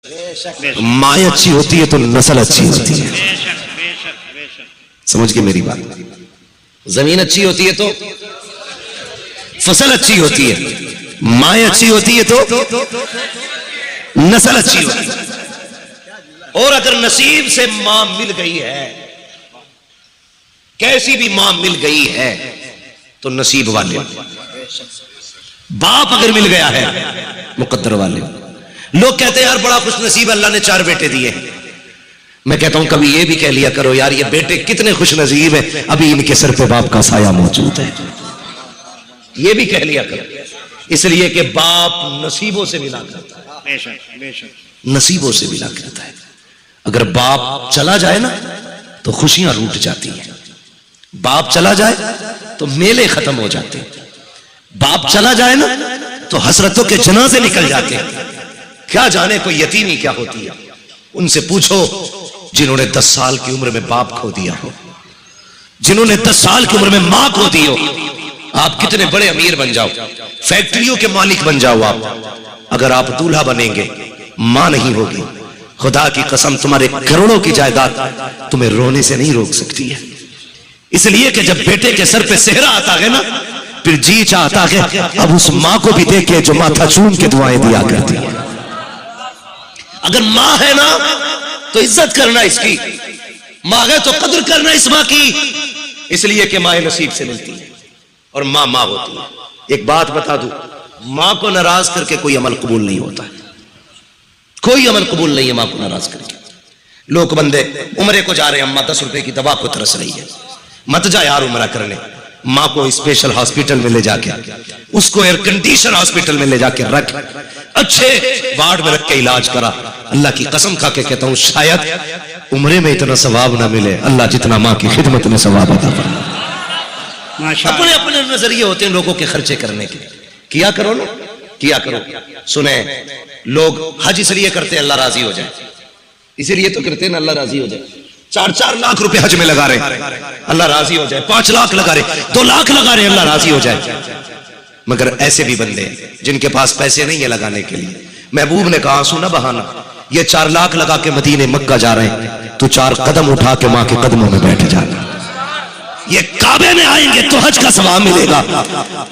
माँ अच्छी होती है तो नस्ल अच्छी होती है। समझ के मेरी बात। जमीन अच्छी होती है तो फसल अच्छी होती है, माँ अच्छी होती है तो नस्ल अच्छी होती है। और अगर नसीब से मां मिल गई है, कैसी भी मां मिल गई है तो नसीब वाले। बाप अगर मिल गया है मुकद्दर वाले। लोग कहते हैं यार बड़ा खुश नसीब, अल्लाह ने 4 बेटे दिए। मैं कहता हूं कभी ये भी कह लिया करो यार ये बेटे कितने खुश नसीब है, अभी इनके सर पे बाप का साया मौजूद है। ये भी कह लिया करो, इसलिए कि बाप नसीबों से मिला करता है। बेशक बेशक नसीबों से मिला करता है। अगर बाप चला जाए ना तो खुशियां रूठ जाती हैं। बाप चला जाए तो मेले खत्म हो जाते हैं। बाप चला जाए ना तो हसरतों के जनाजे निकल जाते हैं। क्या जाने कोई यतीमी क्या होती है। उनसे पूछो जिन्होंने 10 साल की उम्र में बाप खो दिया हो, जिन्होंने 10 साल की उम्र में मां खो दी हो। आप कितने बड़े अमीर बन जाओ, फैक्ट्रियों के मालिक बन जाओ आप, अगर आप दूल्हा बनेंगे मां नहीं होगी, खुदा की कसम तुम्हारे करोड़ों की जायदाद तुम्हें रोने से नहीं रोक सकती है। इसलिए कि जब बेटे के सर पे सेहरा आता है ना, फिर जी चाहता है अब उस मां को भी देखे जो माथा चूम के दुआएं दिया करती है। अगर मां है ना तो इज्जत करना इसकी, मां है तो कदर करना इस मां की, इसलिए कि मां नसीब से मिलती है और मां मां होती है। एक बात बता दूं, मां को नाराज करके कोई अमल कबूल नहीं होता है। कोई अमल कबूल नहीं है मां को नाराज करके। लोग बंदे उम्रे को जा रहे हैं, अम्मा 10 रुपए की दवा को तरस रही है, मत जा यार उम्रा करने। मां को स्पेशल हॉस्पिटल में ले जाके, उसको एयर कंडीशन हॉस्पिटल में ले जाके रख, अच्छे वार्ड में रख के इलाज करा। अल्लाह की कसम खा के कहता हूं शायद उम्रे में इतना सवाब ना मिले अल्लाह जितना मां की खिदमत में सवाब अता फरमा। अपने अपने नजरिए होते हैं लोगों के खर्चे करने के। किया करो ना, किया करो। सुने, लोग हज इसलिए करते हैं अल्लाह राजी हो जाए, इसीलिए तो करते हैं ना अल्लाह राजी हो जाए। 4-4 लाख रुपए हज में लगा रहे अल्लाह राजी हो जाए, 5 लाख लगा रहे, 2 लाख लगा रहे अल्लाह राजी हो जाए। मगर ऐसे भी बंदे जिनके पास पैसे नहीं है लगाने के लिए। महबूब ने कहा आंसू ना बहाना, ये 4 लाख लगा के मदीने मक्का जा रहे हैं, तो 4 कदम उठा के मां के कदमों में बैठ जाना। ये काबे में आएंगे तो हज का सवाब मिलेगा।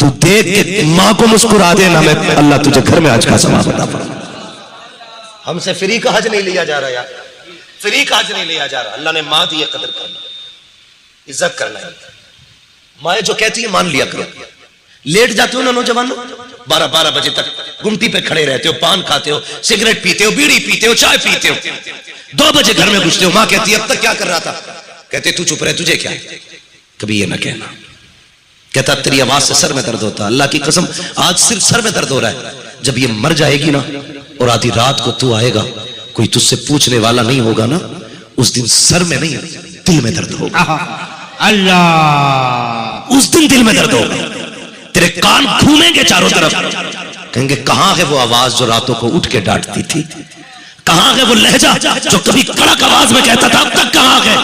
तू देख के मां को मुस्कुरा देना, मैं अल्लाह तुझे घर में हज का सवाब अता फरमा। हमसे फ्री का हज नहीं लिया जा रहा यार, फ्री का हज नहीं लिया जा रहा। अल्लाह ने मां दी कदर करना, इज्जत करना है। माए जो कहती है मान लिया करो। लेट जाते हो ना नौजवानों, 12-12 बजे तक गुमटी पे खड़े रहते हो, पान खाते हो, सिगरेट पीते हो, बीड़ी पीते हो, चाय पीते हो, 2 बजे घर में घुसते हो। मां कहती है अब तक क्या कर रहा था? कहते तू चुप रहे, तुझे क्या। कभी ये ना कहना। कहता तेरी आवाज से सर में दर्द होता। अल्लाह की कसम आज सिर्फ सर में दर्द हो रहा है। जब ये मर जाएगी ना और आधी रात को तू आएगा, कोई तुझसे पूछने वाला नहीं होगा ना, उस दिन सर में नहीं दिल में दर्द होगा। अल्लाह, उस दिन दिल में दर्द होगा। तेरे कान घूमेंगे चारों तरफ, कहेंगे कहां है वो आवाज जो रातों को उठ के डांटती थी, कहां है वो लहजा जो कभी कड़क आवाज में कहता था, अब तक कहां है।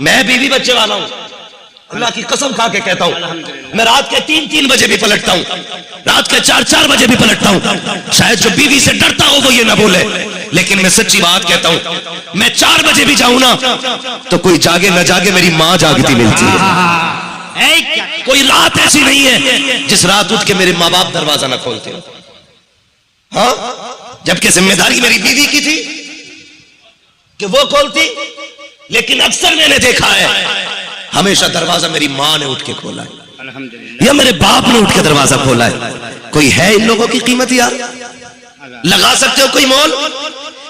मैं बीवी बच्चे वाला हूं, अल्लाह की कसम खा के कहता हूं, मैं रात के 3-3 बजे भी पलटता हूं, रात के 4-4 बजे भी पलटता हूं। शायद जो बीवी से डरता हो वो ये ना बोले, लेकिन मैं सच्ची बात कहता हूं, मैं 4 बजे भी जाऊं ना तो कोई जागे ना जागे मेरी मां जागती मिलती है। कोई रात ऐसी नहीं है जिस रात उठ के मेरे माँ बाप दरवाजा ना खोलते हो। हाँ, जबकि जिम्मेदारी मेरी बीवी की थी कि वो खोलती, लेकिन अक्सर मैंने देखा है हमेशा दरवाजा मेरी मां ने उठ के खोला है या मेरे बाप ने उठ के दरवाजा खोला है। कोई है इन लोगों की कीमत यार? लगा सकते हो कोई मोल?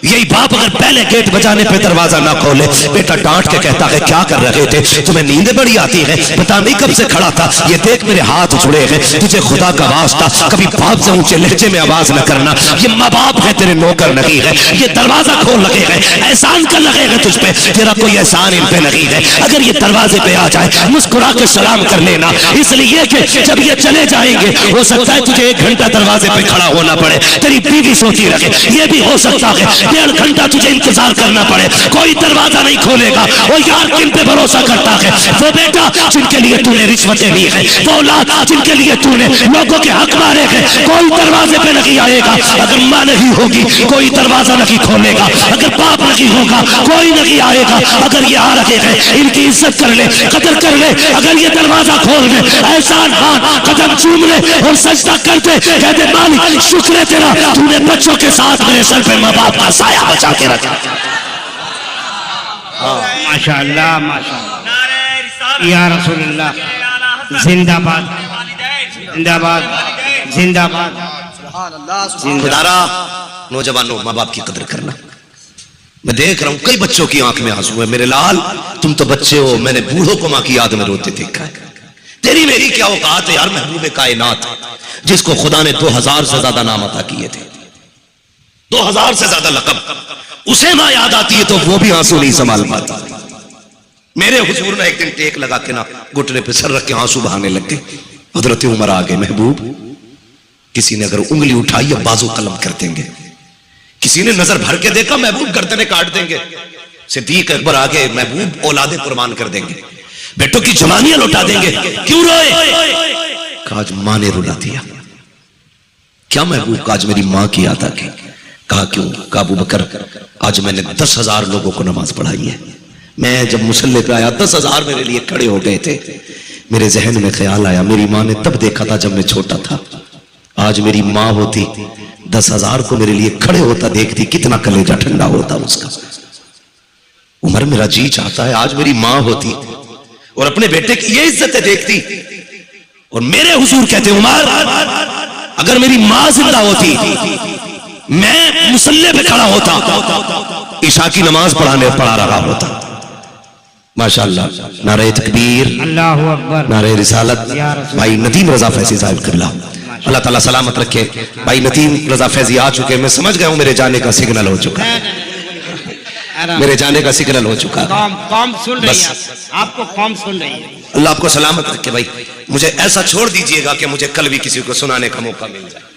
यही बाप अगर पहले गेट बजाने पे दरवाजा ना खोले, बेटा डांट के कहता है क्या कर रहे थे, तुम्हें नींद बड़ी आती है, पता नहीं कब से खड़ा था, ये देख मेरे हाथ जुड़े हैं, तुझे खुदा का वास्ता कभी बाप से ऊंचे लहजे में आवाज न करना, ये माँ बाप है तेरे नौकर नहीं है, ये दरवाजा खोल लगे है, एहसान कर लगे है तुझ पे, तेरा कोई एहसान इन पे नहीं है। अगर ये दरवाजे पे आ जाए मुस्कुरा के सलाम कर लेना, इसलिए कि जब ये चले जाएंगे हो सकता है तुझे 1 घंटा दरवाजे पे खड़ा होना पड़े, तेरी बीवी सोती रहे। ये भी हो सकता है 1.5 घंटा तुझे इंतजार करना पड़े, कोई दरवाजा नहीं खोलेगा। वो यार किन पे भरोसा करता है? वो बेटा जिनके लिए तूने रिश्वतें ली है, वो औलाद जिनके लिए तूने लोगों के हक मारे हैं, कोई दरवाजे पे नहीं आएगा। अगर मां नहीं होगी कोई दरवाजा नहीं खोलेगा, अगर बाप नहीं होगा कोई नहीं आएगा। अगर ये आ रहे हैं इनकी इज्जत कर ले, कदर कर ले। अगर ये दरवाजा खोल दे, एहसान मान, कदम चूम ले और सजदा कर दे, कह दे मालिक शुक्र है तेरा, तूने बच्चों के साथ मेरे सर पे माँ बाप का साया बचा के रखा। माशाअल्लाह माशाअल्लाह या रसूलुल्लाह, जिंदाबाद जिंदाबाद जिंदाबाद। खुदारा नौजवानों, माँ बाप की कदर करना। मैं देख रहा हूं कई बच्चों की आंख में आंसू है। मेरे लाल तुम तो बच्चे हो, मैंने बूढ़ों को मां की याद में रोते देखा है। तेरी मेरी क्या औकात है यार, महबूब कायनात जिसको खुदा ने 2000 से ज्यादा नाम अता किए थे, 2000 से ज्यादा लकब, उसे मां याद आती है तो वो भी आंसू नहीं संभाल पाती। मेरे हुजूर ने एक दिन टेक लगा के ना घुटने पे सर रख के आंसू बहाने लग गए। हजरत उमर आ गए, महबूब किसी ने अगर उंगली उठाई या बाजू कलम कर देंगे, किसी ने नजर भर के देखा महबूब गर्दनें काट देंगे। सिद्दीक अकबर आगे, महबूब औलादे कुर्बान कर देंगे, बेटों की जवानियां लौटा देंगे। क्यों रोए? कहा आज मां ने रुला दिया। क्या महबूब? का आज मेरी मां की याद आ गई। कहा क्यों? कहा अबू बकर आज मैंने 10,000 लोगों को नमाज पढ़ाई है। मैं जब मुसल्ले पे आया 10,000 मेरे लिए खड़े हो गए थे। मेरे जहन में ख्याल आया मेरी मां ने तब देखा था जब मैं छोटा था, आज मेरी मां होती 10,000 को मेरे लिए खड़े होता देखती, कितना कलेजा ठंडा होता उसका। उमर मेरा जी चाहता है आज मेरी मां होती और अपने बेटे की ये इज्जतें देखती। और मेरे हुजूर कहते उमर अगर मेरी मां जिंदा होती मैं मुसल्ले पे खड़ा होता, ईशा की नमाज पढ़ा रहा होता। माशाअल्लाह, नारे तकबीर, अल्लाहु अकबर, नारे रिसालत। भाई नदीम रजा फैजी साहब किबला अल्लाह ताला सलामत रखे। भाई नदीम रजा फैजी आ चुके, मैं समझ गया हूं मेरे जाने का सिग्नल हो चुका है, मेरे जाने का सिग्नल हो चुका है। कौम सुन रही है, आपको कौम सुन रही है। अल्लाह आपको सलामत रखे। भाई मुझे ऐसा छोड़ दीजिएगा कि मुझे कल भी किसी को सुनाने का मौका मिल जाए।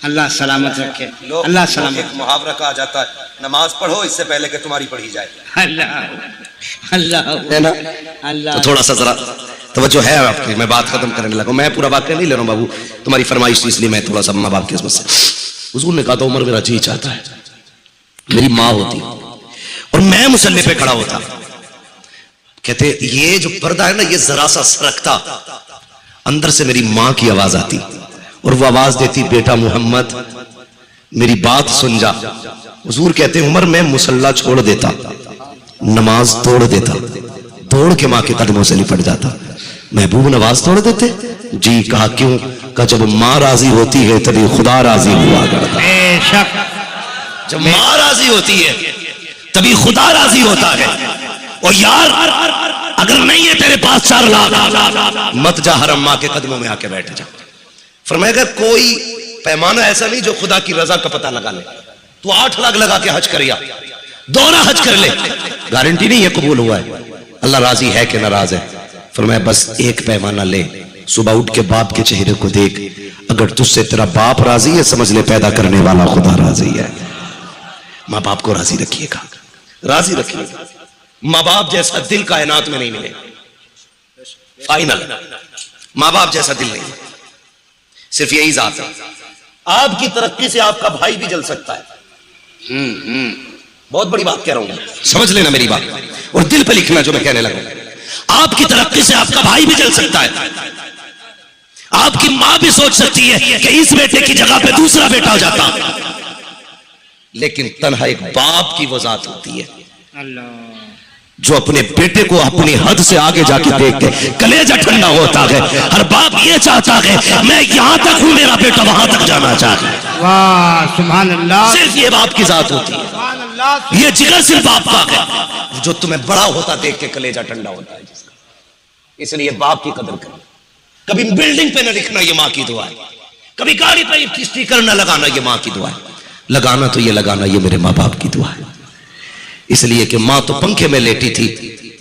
अल्लाह सलामत रखे, अल्लाह सलामत। मुहावरा कहा जाता है नमाज पढ़ो इससे पहले कि तुम्हारी पढ़ी जाए। अल्लाह अल्लाह है ना? अल्लाह। तो थोड़ा सा जरा तवज्जो है आपकी, मैं बात खत्म करने लगा। मैं पूरा वाक्य नहीं ले रहा हूं बाबू, तुम्हारी फरमाइश थी इसलिए मैं थोड़ा सा माँ बाप की किस्मत से। हुजूर ने कहा था उमर मेरा जी चाहता है मेरी माँ होती और मैं मुसल्ले पे खड़ा होता। कहते ये जो पर्दा है ना ये जरा सा सरकता, अंदर से मेरी माँ की आवाज आती और वो आवाज देती बेटा मोहम्मद मेरी बात सुन जा। हुजूर कहते उमर मैं मुसल्ला छोड़ देता, नमाज तोड़ देता, दौड़ के माँ के कदमों से लिपट जाता। महबूब नमाज तोड़ देते? जी। कहा क्यों? कहा जब माँ राजी होती है तभी खुदा राजी हुआ करता। बेशक जब माँ राजी होती है तभी खुदा राजी होता है। और यार अगर नहीं है तेरे पास 4 लाख मत जा हरम माँ के कदमों में आके बैठ जा। फरमाएगा कोई पैमाना ऐसा नहीं जो खुदा की रजा का पता लगा ले। तू 8 लाख लगा के हज करिया, दोनों हज कर ले, गारंटी नहीं है कबूल हुआ है, अल्लाह राजी है कि नाराज है। फरमाया बस एक पैमाना ले, सुबह उठ के बाप के चेहरे को देख, अगर तुझसे तेरा बाप राजी है समझ ले पैदा करने वाला खुदा राजी है। माँ बाप को राजी रखिएगा, राजी रखिएगा। माँ बाप जैसा दिल कायनात में नहीं मिलेगा। फाइनल, माँ बाप जैसा दिल नहीं, सिर्फ यही जात है। आपकी तरक्की से आपका भाई भी जल सकता है। बहुत बड़ी बात कह रहा हूं, समझ लेना मेरी बात और दिल पे लिखना जो मैं कहने लगा। आपकी तरक्की से आपका भाई भी जल सकता है। आपकी मां भी सोच सकती है कि इस बेटे की जगह पे दूसरा बेटा हो जाता, लेकिन तन्हा एक बाप की वो जात होती है जो अपने बेटे को अपनी हद से आगे जाके देख के कलेजा ठंडा होता है। हर बाप ये चाहता है मैं यहां तक हूं, मेरा बेटा वहां तक जाना चाहता है। वाह सुभान अल्लाह। सिर्फ ये बाप की जात होती है, ये जिगर सिर्फ बाप का है जो तुम्हें बड़ा होता देख के कलेजा ठंडा होता है जिसका। इसलिए बाप की कदर करो। कभी बिल्डिंग पे न लिखना ये माँ की दुआ है, कभी गाड़ी पे स्टिकर न लगाना ये माँ की दुआ है, लगाना तो ये लगाना ये मेरे माँ बाप की दुआ है। इसलिए कि माँ तो पंखे में लेटी थी,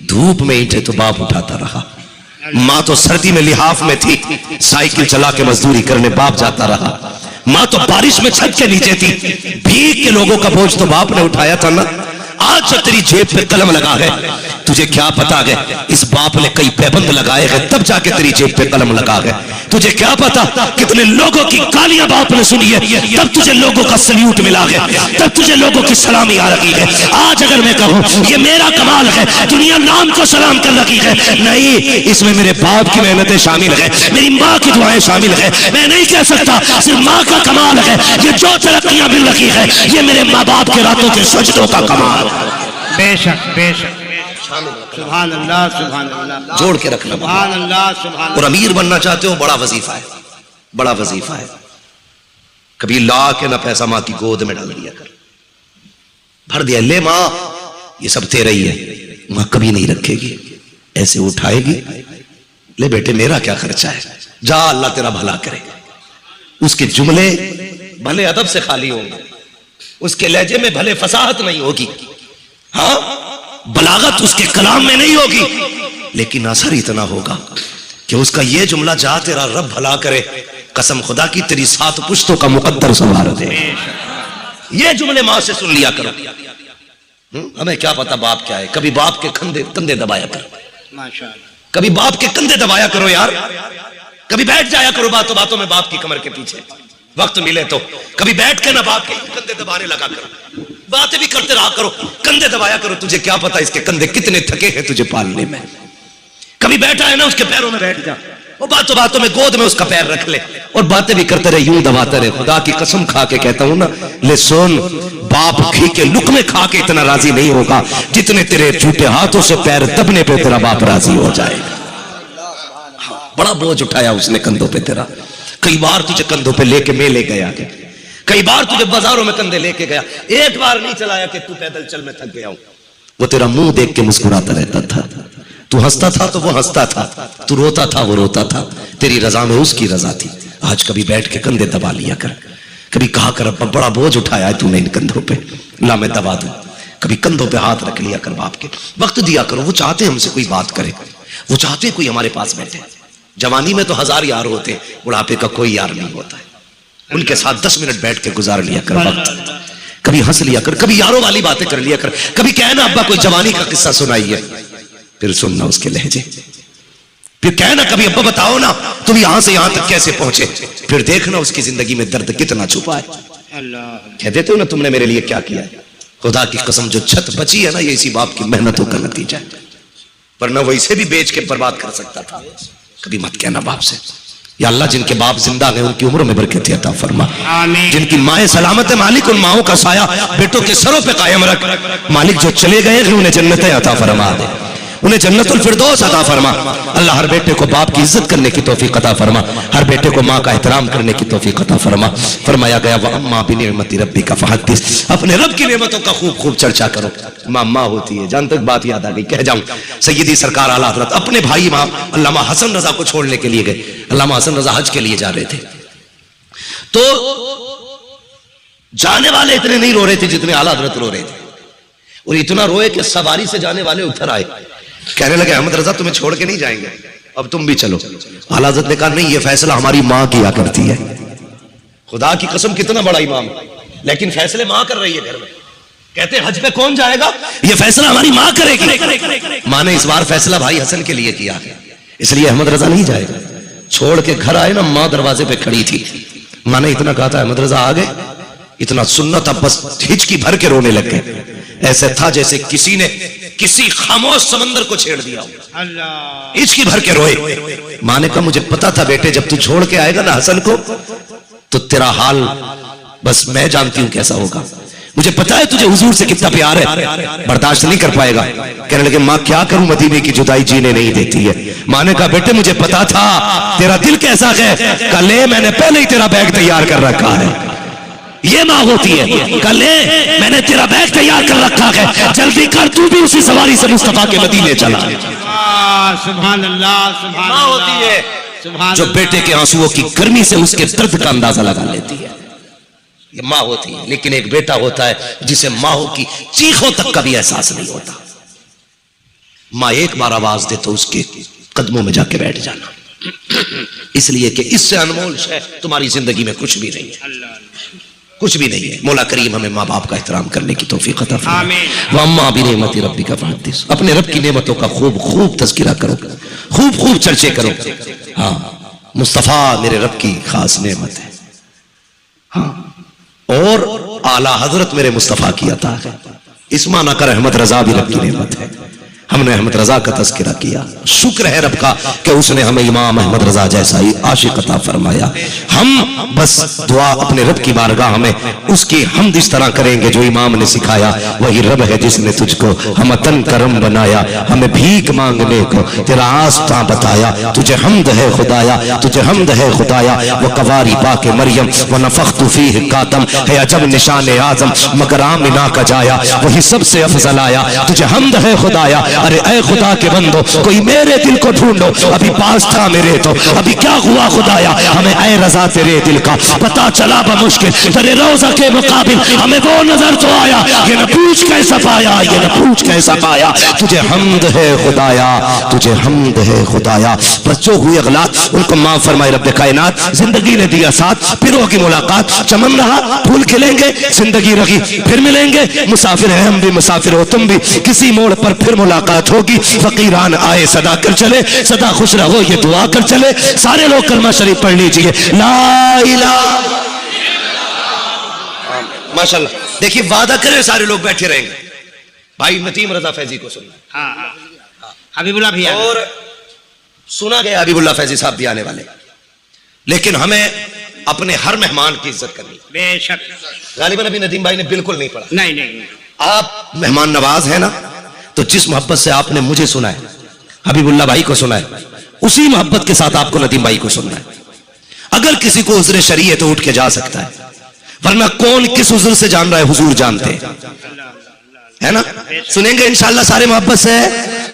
धूप में ईंटे तो बाप उठाता रहा। माँ तो सर्दी में लिहाफ में थी, साइकिल चला के मजदूरी करने बाप जाता रहा। माँ तो बारिश में छत के नीचे थी, भीग के लोगों का बोझ तो बाप ने उठाया था ना। आज जब तेरी जेब पे कलम लगा है, तुझे क्या पता है इस बाप ने कई पैबंद लगाए हैं तब जाके तेरी जेब पे कलम लगा है। तुझे क्या पता कितने लोगों की गालियां बाप ने सुनी है तब तुझे लोगों का सल्यूट मिला है, तब तुझे लोगों की सलामी आ रही है। आज अगर मैं कहूं ये मेरा कमाल है, दुनिया नाम को सलाम कर रही है, नहीं, इसमें मेरे बाप की मेहनतें शामिल है, मेरी माँ की दुआएं शामिल है। मैं नहीं कह सकता सिर्फ माँ का कमाल है, ये जो तरक्कियां मिल रही है ये मेरे माँ बाप के रातों के सजदों का कमाल। बेशक बेशक, सुभान अल्लाह सुभान अल्लाह, जोड़ के रखना। सुभान अल्लाह सुभान। और अमीर बनना चाहते हो, बड़ा वजीफा है, बड़ा वजीफा है। कभी ला के ना पैसा माँ की गोद में डाल दिया कर, भर दिया, ले माँ ये सब तेरा ही है। माँ कभी नहीं रखेगी, ऐसे उठाएगी, ले बेटे मेरा क्या खर्चा है, जा अल्लाह तेरा भला करे। उसके जुमले भले अदब से खाली होंगे, उसके लहजे में भले फसाहत नहीं होगी, हाँ बलागत उसके कलाम में नहीं होगी, लेकिन असर इतना होगा कि उसका ये जुमला, जा तेरा रब भला करे, कसम खुदा की तेरी 7 पुश्तों का मुकद्दर संवार दे। ये जुमले मां से सुन लिया करो। हमें क्या पता बाप क्या है, कभी बाप के कंधे दबाया करो, माशाअल्लाह, कभी बाप के कंधे दबाया करो यार, कभी बैठ जाया करो बातों बातों में बाप की कमर के पीछे, वक्त मिले तो कभी बैठ के ना बाप के कंधे दबाने लगा करो, बातें भी करते रहा करो, कंधे दबाया करो। तुझे क्या पता इसके कंधे कितने थके हैं तुझे पालने में। कभी बैठा है ना उसके पैरों में बैठ जा, वो बातों बातों में गोद में उसका पैर रख ले और बातें भी करते रहे, यूं दबाते रहे। खुदा की कसम खा के कहता हूं ना, ले सुन, बाप घी के लुकमे खा के इतना राजी नहीं होगा जितने तेरे झूठे हाथों से पैर दबने पे तेरा बाप राजी हो जाएगा। बड़ा बोझ उठाया उसने कंधों पे तेरा, कई बार तुझे कंधों पे लेके मेले गया, कई बार तुझे बाजारों में कंधे लेके गया, एक बार नहीं चलाया कि तू पैदल चल मैं थक गया हूं। वो तेरा मुंह देख के मुस्कुराता रहता था, तू हंसता था तो वो हंसता था, तू रोता था वो रोता था, तेरी रजा में उसकी रजा थी। आज कभी बैठ के कंधे दबा लिया कर, कभी कहा कर बड़ा बोझ उठाया है तूने इन कंधों पे, ला मैं दबा दूं। कभी कंधों पे हाथ रख लिया कर, बाप के वक्त दिया करो। वो चाहते हमसे कोई बात करे, वो चाहते कोई हमारे पास बैठे। जवानी में तो 1000 यार होते, बुढ़ापे का कोई यार नहीं होता है। उनके साथ 10 मिनट बैठ के गुजार लिया कर वक्त, कभी हंस लिया कर, कभी यारों वाली बातें कर लिया कर, कभी कहना अब्बा कोई जवानी का किस्सा सुनाइए, फिर सुनना उसके लहजे, फिर कहना कभी अब्बा बताओ ना तुम यहां से यहां तक कैसे पहुंचे, फिर देखना उसकी जिंदगी में दर्द कितना छुपा है। कह देते हो ना तुमने मेरे लिए क्या किया है। खुदा की कसम जो छत बची है ना, ये इसी बाप की मेहनतों का नतीजा है, वरना वो इसे भी बेच के बर्बाद कर सकता था। कभी मत कहना बाप से, या अल्लाह जिनके बाप जिंदा हैं उनकी उम्र में बरकत अता फरमा, जिनकी माएँ सलामत है मालिक उन माओं का साया बेटों के सरों पे कायम रख। मालिक जो चले गए हैं उन्हें जन्नतें अता फरमा दे, उन्हें जन्नतुल फिरदौस अता फरमा। अल्लाह हर बेटे को बाप की इज्जत करने की तौफीक अता फरमा, हर बेटे को माँ का एहतराम करने की तौफीक अता फरमा। फरमाया गया व अम्मा बिनिअमति रब्बिका फहद्दिस, अपने रब की नेमतों का खूब खूब चर्चा करो। माँ माँ होती है, जहां तक बात याद आ गई कह जाऊं, सैयदी सरकार आला हज़रत अपने भाई माँ अल्लामा हसन रजा को छोड़ने के लिए गए। अल्लामा हसन रजा हज के लिए जा रहे थे, तो जाने वाले इतने नहीं रो रहे थे जितने आला हज़रत रो रहे थे, और इतना रोए कि सवारी से जाने वाले उतर आए, कहने लगे अहमद रजा तुम्हें छोड़ के नहीं जाएंगे, अब तुम भी चलो। आला हज़रत ने कहा नहीं, ये फैसला हमारी माँ किया करती है। खुदा की कसम कितना बड़ा इमाम, लेकिन फैसले माँ कर रही है घर में। कहते हज पे कौन जाएगा, ये फैसला हमारी माँ करेगी। माँ ने इस बार फैसला भाई हसन के लिए किया, इसलिए अहमद रजा नहीं जाएगा। छोड़ के घर आए ना, माँ दरवाजे पे खड़ी थी, माँ ने इतना कहा था अहमद रजा आ गए, इतना सुनना था बस हिचकी भर के रोने लग गए। ऐसे था जैसे किसी ने किसी खामोश समंदर को छेड़ दिया, हिचकी भर के रोए। माँ ने कहा मुझे पता था बेटे जब तू छोड़ के आएगा ना हसन को तो तेरा हाल बस मैं जानती हूं कैसा होगा, मुझे पता है तुझे हुजूर से कितना प्यार है, बर्दाश्त नहीं कर पाएगा। कहने लगे माँ क्या करूं, मदीने की जुदाई जीने नहीं देती है। माँ ने कहा बेटे मुझे पता था तेरा दिल कैसा है, कल मैंने पहले ही तेरा बैग तैयार कर रखा है। ये माँ होती है, कल मैंने तेरा बैग तैयार कर रखा है, जल्दी कर तू भी उसी सवारी से मुस्तफा के मदीने चला। सुभान अल्लाह, सुभान माँ होती है जो बेटे के आंसुओं की गर्मी से उसके दर्द का अंदाजा लगा लेती है, ये माँ होती है। लेकिन एक बेटा होता है जिसे माँ की चीखों तक का भी एहसास नहीं होता। माँ एक बार आवाज दे तो उसके कदमों में जाके बैठ जाना, इसलिए कि इससे अनमोल शय तुम्हारी जिंदगी में कुछ भी नहीं है, कुछ भी नहीं है। मौला करीम हमें माँ बाप का एहतराम करने की तौफीक अता फरमाए। वअम्मा बिनिअमति रब्बिका फहद्दिस, अपने रब की नेमतों का खूब खूब तज़किरा करो, खूब खूब चर्चे करो। हाँ, मुस्तफ़ा मेरे रब की खास नेमत है। हाँ, और आला हजरत मेरे मुस्तफ़ा की अता है। इस माना कर अहमद रजा भी रब की नेमत है। हमने अहमद रजा का तज़किरा किया, शुक्र है रब का कि उसने हमें इमाम अहमद रजा जैसा ही आशिक अता फरमाया। हम बस दुआ अपने रब की बारगाह में उसकी हमद इस तरह करेंगे जो इमाम ने सिखाया, वही रब है जिसने तुझको हम तन करम बनाया, हमें भीख मांगने को तेरा आस्था बताया। तुझे हमद है खुदाया, तुझे हमद है खुदाया। वो कवारी पाके मरियम व नफख्तु फीह कातम है अजब निशान आजम मगर आमिना का जाया, वही सबसे अफजल आया। तुझे हमद है खुदाया। अरे ऐ खुदा के बंदो, कोई मेरे दिल को ढूंढो, अभी पास था मेरे तो अभी क्या हुआ खुदाया। हमें ऐ रजा तेरे दिल का पता चला बमुश्किल, तेरे रोजा के मुकाबिल हमें वो नजर तो आया। ये न पूछ कैसा पाया, ये न पूछ कैसा पाया। तुझे हमद है खुदाया, तुझे हमद है खुदाया। बस जो हुए गलत उनको माफ फरमाए रब्बे कायनात। जिंदगी ने दिया साथ, फिर होगी मुलाकात। चमन रहा फूल खिलेंगे, जिंदगी रही फिर मिलेंगे। मुसाफिर है हम भी, मुसाफिर हो तुम भी, किसी मोड़ पर फिर मुलाकात होगी। फकीरान आए सदा कर चले, सदा खुश रहो ये दुआ कर चले। सारे लोग कलमा शरीफ पढ़ लीजिए, ला इलाहा। माशाल्लाह, देखिए वादा करें सारे लोग बैठे रहेंगे। भाई नतीम रजा फैजी को सुनना। हाँ, हबीबुल्लाह भी आ गए। और सुना गया हबीबुल्लाह फैजी साहब भी आने वाले, लेकिन हमें अपने हर मेहमान की इज्जत करनी। बेशक। गालिबन अभी नदीम भाई ने बिल्कुल नहीं पढ़ा। नहीं नहीं, आप मेहमान नवाज है ना, तो जिस मोहब्बत से आपने मुझे सुना है, हबीबुल्लाह भाई को सुना है, उसी मोहब्बत के साथ आपको नदीम भाई को सुनना है। अगर किसी को उज़्र शरीय है तो उठ के जा सकता है, वरना कौन किस उज़्र से जान रहा है हुजूर जानते हैं, है ना। सुनेंगे इंशाअल्लाह सारे मोहब्बत से।